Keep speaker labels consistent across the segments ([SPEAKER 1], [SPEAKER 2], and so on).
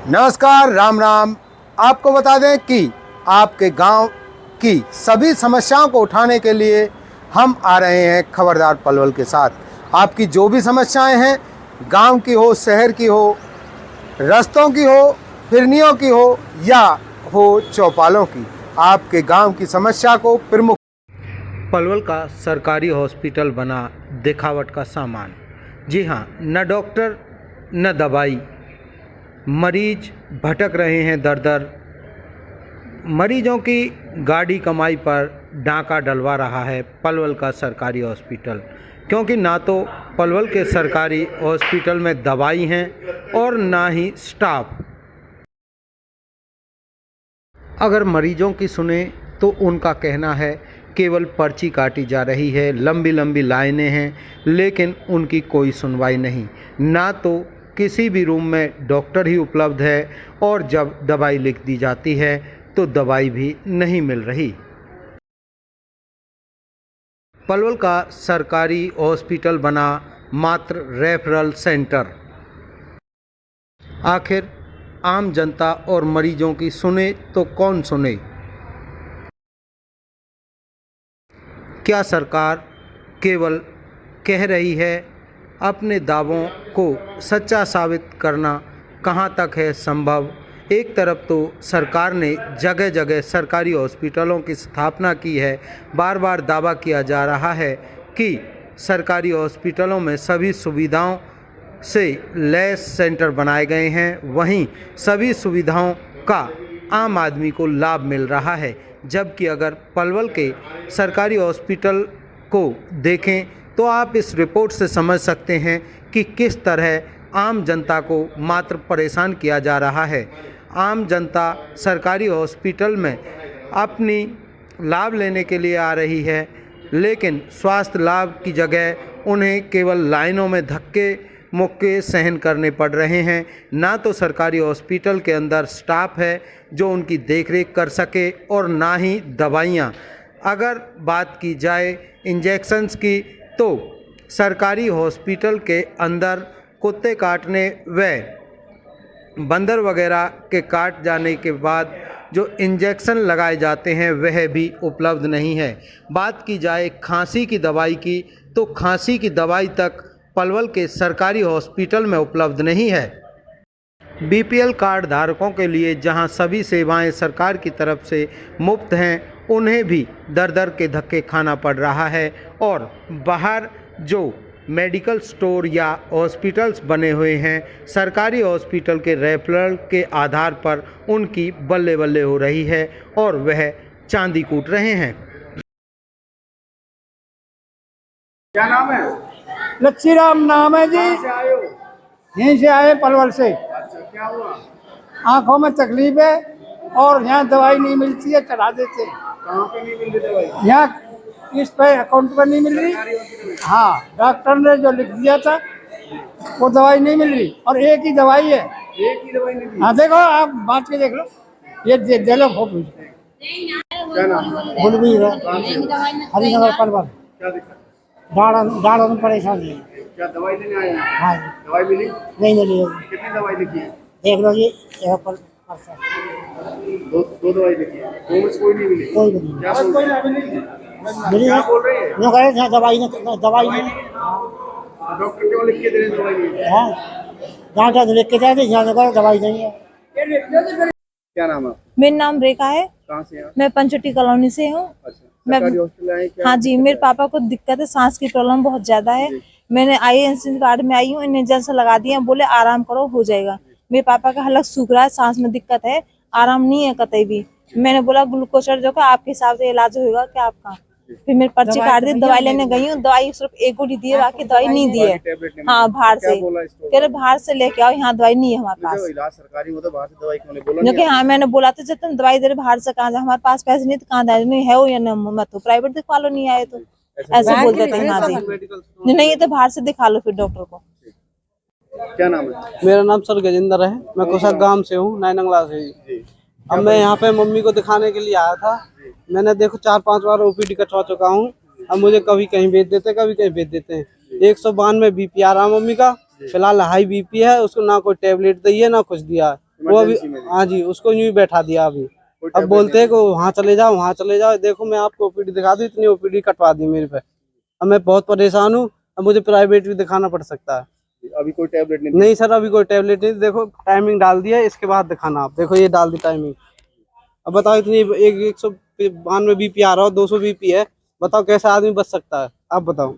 [SPEAKER 1] नमस्कार, राम राम। आपको बता दें कि आपके गांव की सभी समस्याओं को उठाने के लिए हम आ रहे हैं खबरदार पलवल के साथ। आपकी जो भी समस्याएं हैं, गांव की हो, शहर की हो, रास्तों की हो, फिरनियों की हो या हो चौपालों की, आपके गांव की समस्या को प्रमुख। पलवल का सरकारी हॉस्पिटल बना दिखावट का सामान। जी हाँ, न डॉक्टर न दवाई, मरीज भटक रहे हैं दर दर। मरीजों की गाड़ी कमाई पर डाका डलवा रहा है पलवल का सरकारी हॉस्पिटल, क्योंकि ना तो पलवल के सरकारी हॉस्पिटल में दवाई हैं और ना ही स्टाफ। अगर मरीजों की सुने तो उनका कहना है केवल पर्ची काटी जा रही है, लंबी लंबी लाइनें हैं, लेकिन उनकी कोई सुनवाई नहीं। ना तो किसी भी रूम में डॉक्टर ही उपलब्ध है और जब दवाई लिख दी जाती है तो दवाई भी नहीं मिल रही। पलवल का सरकारी हॉस्पिटल बना मात्र रेफरल सेंटर। आखिर आम जनता और मरीजों की सुने तो कौन सुने? क्या सरकार केवल कह रही है? अपने दावों को सच्चा साबित करना कहां तक है संभव? एक तरफ तो सरकार ने जगह जगह सरकारी हॉस्पिटलों की स्थापना की है। बार बार दावा किया जा रहा है कि सरकारी हॉस्पिटलों में सभी सुविधाओं से लैस सेंटर बनाए गए हैं। वहीं सभी सुविधाओं का आम आदमी को लाभ मिल रहा है, जबकि अगर पलवल के सरकारी हॉस्पिटल को देखें तो आप इस रिपोर्ट से समझ सकते हैं कि किस तरह आम जनता को मात्र परेशान किया जा रहा है। आम जनता सरकारी हॉस्पिटल में अपनी लाभ लेने के लिए आ रही है, लेकिन स्वास्थ्य लाभ की जगह उन्हें केवल लाइनों में धक्के मुक्के सहन करने पड़ रहे हैं। ना तो सरकारी हॉस्पिटल के अंदर स्टाफ है जो उनकी देखरेख कर सके और ना ही दवाइयाँ। अगर बात की जाए इंजेक्शन्स की तो सरकारी हॉस्पिटल के अंदर कुत्ते काटने व बंदर वगैरह के काट जाने के बाद जो इंजेक्शन लगाए जाते हैं वह भी उपलब्ध नहीं है। बात की जाए खांसी की दवाई की तो खांसी की दवाई तक पलवल के सरकारी हॉस्पिटल में उपलब्ध नहीं है। बीपीएल कार्ड धारकों के लिए जहां सभी सेवाएं सरकार की तरफ से मुफ्त हैं, उन्हें भी दर दर के धक्के खाना पड़ रहा है। और बाहर जो मेडिकल स्टोर या हॉस्पिटल्स बने हुए हैं, सरकारी हॉस्पिटल के रेफरल के आधार पर उनकी बल्ले बल्ले हो रही है और वह चांदी कूट रहे हैं।
[SPEAKER 2] क्या नाम है?
[SPEAKER 3] लच्छी राम नाम है जी।
[SPEAKER 2] कहाँ से आए हो?
[SPEAKER 3] यहीं से आए पलवल से।
[SPEAKER 2] अच्छा, क्या हुआ?
[SPEAKER 3] आंखों में तकलीफ है और यहाँ दवाई नहीं मिलती है, चढ़ा देते।
[SPEAKER 2] कहाँ पे नहीं मिल रही दवाई?
[SPEAKER 3] यहाँ इस पे अकाउंट पर नहीं मिल रही। हाँ, डॉक्टर ने जो लिख दिया था वो दवाई नहीं मिल रही और एक ही दवाई है।
[SPEAKER 2] एक ही दवाई नहीं मिली?
[SPEAKER 3] हाँ देखो, आप बात के देख लो, ये दे लो फोटो।
[SPEAKER 2] क्या नाम?
[SPEAKER 3] बुलबीर है, हरिनगर पलवल।
[SPEAKER 2] क्या दिक्कत?
[SPEAKER 3] दाढ़ों में परेशानी है।
[SPEAKER 2] क्या दवाई लेने आए हैं?
[SPEAKER 3] हाँ जी,
[SPEAKER 2] दवाई मिली?
[SPEAKER 3] नहीं मिली है।
[SPEAKER 2] कितनी दवाई लिखी है?
[SPEAKER 3] देख लो जी, यहाँ पर
[SPEAKER 2] दो दवाई लिखी है। दो में से कोई नहीं मिली?
[SPEAKER 3] कोई नहीं
[SPEAKER 2] क्या बोल रहे हैं?
[SPEAKER 3] मिली
[SPEAKER 2] क्या
[SPEAKER 3] है।
[SPEAKER 2] बोल रहे हैं?
[SPEAKER 3] जो कहे थे दवाई नहीं।
[SPEAKER 2] डॉक्टर क्यों लिख के दे रहे हैं दवाई नहीं?
[SPEAKER 3] हाँ, जहाँ लिख के जाते यहाँ को दवाई नहीं है।
[SPEAKER 2] क्या नाम है?
[SPEAKER 4] मेरा नाम रेखा है।
[SPEAKER 2] कहाँ से हैं?
[SPEAKER 4] मैं पंचवटी कॉलोनी से हूँ।
[SPEAKER 2] अच्छा, सरकारी हॉस्पिटल आए क्या?
[SPEAKER 4] हाँ जी, मेरे पापा को दिक्कत है, सांस की प्रॉब्लम बहुत ज्यादा है। मैंने INC कार्ड में आई हूँ, इंजेक्शन लगा दिया, बोले आराम करो हो जाएगा। मेरे पापा का हलक सूख रहा है, सांस में दिक्कत है, आराम नहीं है कतई भी। मैंने बोला ग्लूकोज जो का आपके हिसाब से इलाज होगा क्या आपका? फिर मेरे पर्ची काट दी, दवाई लेने गई हूँ, दवाई सिर्फ एक गोली दी है, बाकी दवाई नहीं दी है। हाँ, बाहर से कह रहे बाहर से लेके आओ, यहाँ दवाई नहीं है हमारे पास।
[SPEAKER 2] इलाज सरकारी में तो बाहर से दवाई क्यों नहीं बोला?
[SPEAKER 4] जो कि हाँ, मैंने बोला था जब तुम दवाई दे रहे बाहर से कहाँ जाए, हमारे पास पैसे नहीं तो कहाँ जाए, नहीं है वो या ना मत तो प्राइवेट दिखवा लो, नहीं आए तो ऐसे बोल देते हैं। हाँ जी, नहीं ये तो बाहर से दिखा लो फिर डॉक्टर को।
[SPEAKER 2] क्या नाम है?
[SPEAKER 5] मेरा नाम सर गजेंद्र है। मैं कुशक गांव से हूँ, नायनंगला से। अब मैं यहाँ पे मम्मी को दिखाने के लिए आया था। मैंने देखो 4-5 बार OPD कटवा चुका हूँ। अब मुझे कभी कहीं भेज देते, कभी कहीं भेज देते हैं। 192 BP आ रहा मम्मी का। फिलहाल हाई BP है, उसको ना कोई टेबलेट दी है ना कुछ दिया है। वो अभी
[SPEAKER 2] इमरजेंसी में भी?
[SPEAKER 5] हाँ जी, उसको यूं ही बैठा दिया अभी।
[SPEAKER 2] कोई
[SPEAKER 5] अब
[SPEAKER 2] tablet
[SPEAKER 5] बोलते हैं
[SPEAKER 2] नहीं
[SPEAKER 5] कि वहाँ चले जाओ, वहाँ चले जाओ। देखो मैं आपको ओपीडी दिखा दूं, इतनी ओपीडी कटवा दी मेरे पे। अब मैं बहुत परेशान हूँ। अब मुझे प्राइवेट भी दिखाना पड़ सकता है।
[SPEAKER 2] दी? अभी कोई टैबलेट नहीं
[SPEAKER 5] नहीं सर, अभी कोई टैबलेट नहीं। देखो टाइमिंग डाल दिया है, इसके बाद दिखाना आप। देखो ये डाल दी टाइमिंग। अब बताओ, इतनी 192 बीपी आ रहा हो, 200 बीपी है। बताओ कैसा आदमी बच सकता है, आप बताओ।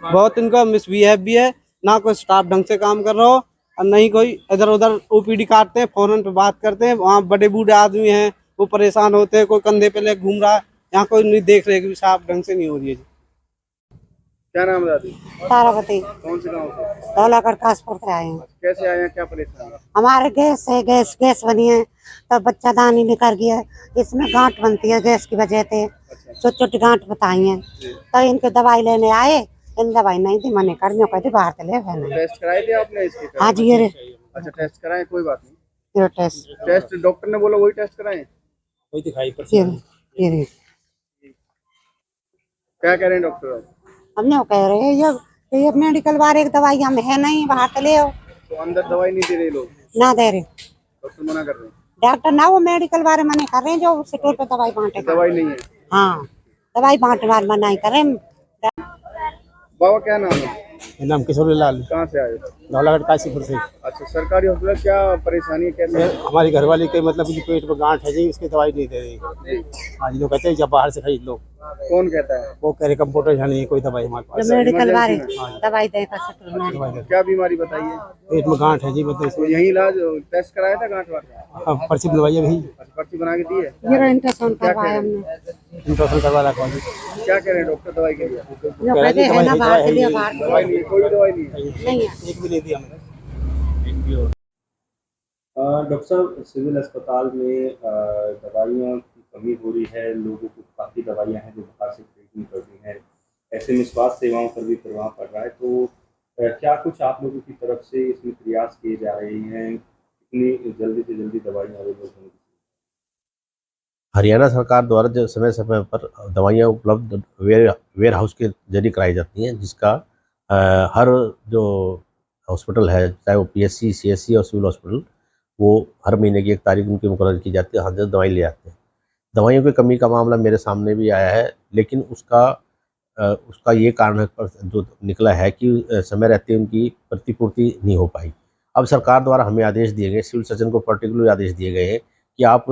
[SPEAKER 5] बहुत इनका मिसबिहेव भी है। ना कोई स्टाफ ढंग से काम कर रहा हो और नहीं कोई इधर उधर ओपीडी काटते हैं, फोन पे बात करते हैं। वहाँ बड़े बूढ़े आदमी हैं, वो परेशान होते हैं। कोई कंधे पे लेके घूम रहा है, यहाँ कोई नहीं देख रहे कि साफ ढंग से नहीं हो रही है जी।
[SPEAKER 2] क्या नाम है दादी?
[SPEAKER 6] तारावती
[SPEAKER 2] कौन से गाँव से?
[SPEAKER 6] धौलागढ़ कासपुर से आए हैं।
[SPEAKER 2] कैसे आए हैं, क्या परेशानी है?
[SPEAKER 6] हमारे गैस है, गैस बनी है, तब बच्चा दानी निकल गया। इसमें गांठ बनती है गैस की वजह से, छोटी छोटी गांठ बताई हैं। तो इनके दवाई लेने आए, इन दवाई नहीं थी, मने कर कहते बाहर चले गए।
[SPEAKER 2] टेस्ट कराए थे आपने इसके?
[SPEAKER 6] हाँ जी, ये
[SPEAKER 2] अच्छा, टेस्ट कराए, कोई बात नहीं।
[SPEAKER 6] ये टेस्ट,
[SPEAKER 2] टेस्ट डॉक्टर ने बोला वही टेस्ट कराए?
[SPEAKER 6] ये
[SPEAKER 2] क्या कह रहे हैं डॉक्टर?
[SPEAKER 6] हमने वो कह रहे हैं ये मेडिकल वाले की दवाई हम है नहीं, बाहर चले आओ।
[SPEAKER 2] तो अंदर दवाई नहीं दे रहे लोग?
[SPEAKER 6] ना दे रहे
[SPEAKER 2] डॉक्टर मना कर रहे हैं?
[SPEAKER 6] डॉक्टर ना, वो मेडिकल वाले मना कर रहे हैं जो स्टोर पे दवाई बांटे।
[SPEAKER 2] दवाई नहीं है?
[SPEAKER 6] हाँ, दवाई बांटने वाले मना ही करे।
[SPEAKER 2] बाबा क्या नाम है?
[SPEAKER 7] मेरा नाम किशोरी लाल,
[SPEAKER 2] कहाँ से आए?
[SPEAKER 7] धौलागढ़ काशीपुर से।
[SPEAKER 2] अच्छा, सरकारी हॉस्पिटल क्या परेशानी है, कैसे?
[SPEAKER 7] हमारी घरवाली के मतलब कि पेट में गांठ है जी, उसकी दवाई नहीं दे रही। हाँ जी, लोग कहते हैं जब बाहर से खरीद लो।
[SPEAKER 2] कौन कहता है?
[SPEAKER 7] वो कह रहे कंप्यूटर यहाँ नहीं है, कोई दवाई हमारे पास।
[SPEAKER 6] जो मेडिकल वाले
[SPEAKER 2] इमरजेंसी
[SPEAKER 6] दवाई देता है।
[SPEAKER 7] दवाई दे।
[SPEAKER 2] क्या बीमारी बताइए?
[SPEAKER 7] पेट में गांठ है जी, मतलब
[SPEAKER 2] तो
[SPEAKER 7] इसमें
[SPEAKER 2] यही इलाज टेस्ट कराया था गांठ वाला?
[SPEAKER 7] पर्ची बनवाई है भाई,
[SPEAKER 2] पर्ची बना के दी है?
[SPEAKER 6] ये इंटरसन करवाया हमने।
[SPEAKER 7] इंट्रोसन करवा रखा है जी।
[SPEAKER 2] क्या कह रहे हैं डॉक्टर दवाई के लिए?
[SPEAKER 6] जो कहते हैं ना बाहर के लिए, बाहर
[SPEAKER 2] दवाई नहीं है, कोई दवाई नहीं है।
[SPEAKER 6] नहीं है।
[SPEAKER 7] एक भी नहीं दिया हमें।
[SPEAKER 8] डॉक्टर साहब, सिविल अस्पताल में दवाइयों की कमी हो रही है। लोगों को काफ़ी दवाइयाँ हैं जो बाहर से खरीदनी पड़ रही हैं। ऐसे में स्वास्थ्य सेवाओं पर भी प्रभाव पड़ रहा है। तो क्या कुछ आप लोगों की तरफ से इसमें प्रयास किए जा रहे हैं, कितनी जल्दी से जल्दी दवाइयाँ अवेलेबल होंगी?
[SPEAKER 9] हरियाणा सरकार द्वारा जो समय समय पर दवाइयाँ उपलब्ध वेयर हाउस के जरिए कराई जाती हैं, जिसका हर जो हॉस्पिटल है, चाहे वो पीएससी, सीएससी और सिविल हॉस्पिटल, वो हर महीने की 1 तारीख उनकी मुकर्रर की जाती है। हर जगह दवाई ले आते हैं। दवाइयों की कमी का मामला मेरे सामने भी आया है, लेकिन उसका ये कारण जो निकला है कि समय रहते उनकी प्रतिपूर्ति नहीं हो पाई। अब सरकार द्वारा हमें आदेश दिए गए, सिविल सर्जन को पर्टिकुलर आदेश दिए गए हैं कि आप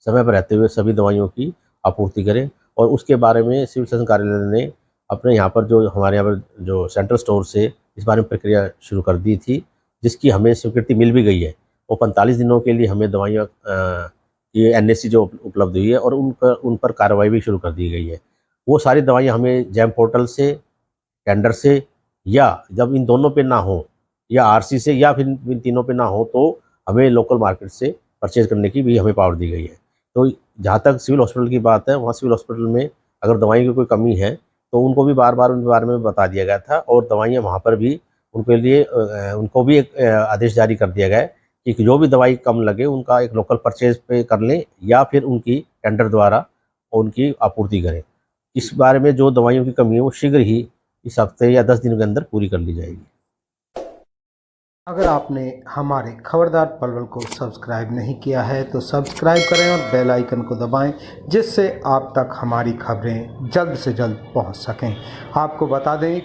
[SPEAKER 9] समय पर रहते हुए सभी दवाइयों की आपूर्ति करें। और उसके बारे में सिविल सर्जन कार्यालय ने अपने यहाँ पर जो हमारे यहाँ पर जो सेंट्रल स्टोर से इस बारे में प्रक्रिया शुरू कर दी थी, जिसकी हमें स्वीकृति मिल भी गई है। वो 45 दिनों के लिए हमें दवाइयाँ ये एनएसी जो उपलब्ध हुई है और उन पर कार्रवाई भी शुरू कर दी गई है। वो सारी दवाइयाँ हमें जैम पोर्टल से, टेंडर से, या जब इन दोनों पे ना हो, या आरसी से, या फिर इन तीनों पे ना हो, तो हमें लोकल मार्केट से परचेज करने की भी हमें पावर दी गई है। तो जहाँ तक सिविल हॉस्पिटल की बात है, वहाँ सिविल हॉस्पिटल में अगर दवाई की कोई कमी है तो उनको भी बार बार उनके बारे में बता दिया गया था, और दवाइयाँ वहाँ पर भी उनके लिए उनको भी एक आदेश जारी कर दिया गया है कि जो भी दवाई कम लगे उनका एक लोकल परचेज पे कर लें, या फिर उनकी टेंडर द्वारा उनकी आपूर्ति करें। इस बारे में जो दवाइयों की कमी है वो शीघ्र ही इस हफ्ते या 10 दिन के अंदर पूरी कर ली जाएगी।
[SPEAKER 1] अगर आपने हमारे खबरदार पलवल को सब्सक्राइब नहीं किया है तो सब्सक्राइब करें और बेल आइकन को दबाएं, जिससे आप तक हमारी खबरें जल्द से जल्द पहुंच सकें। आपको बता दें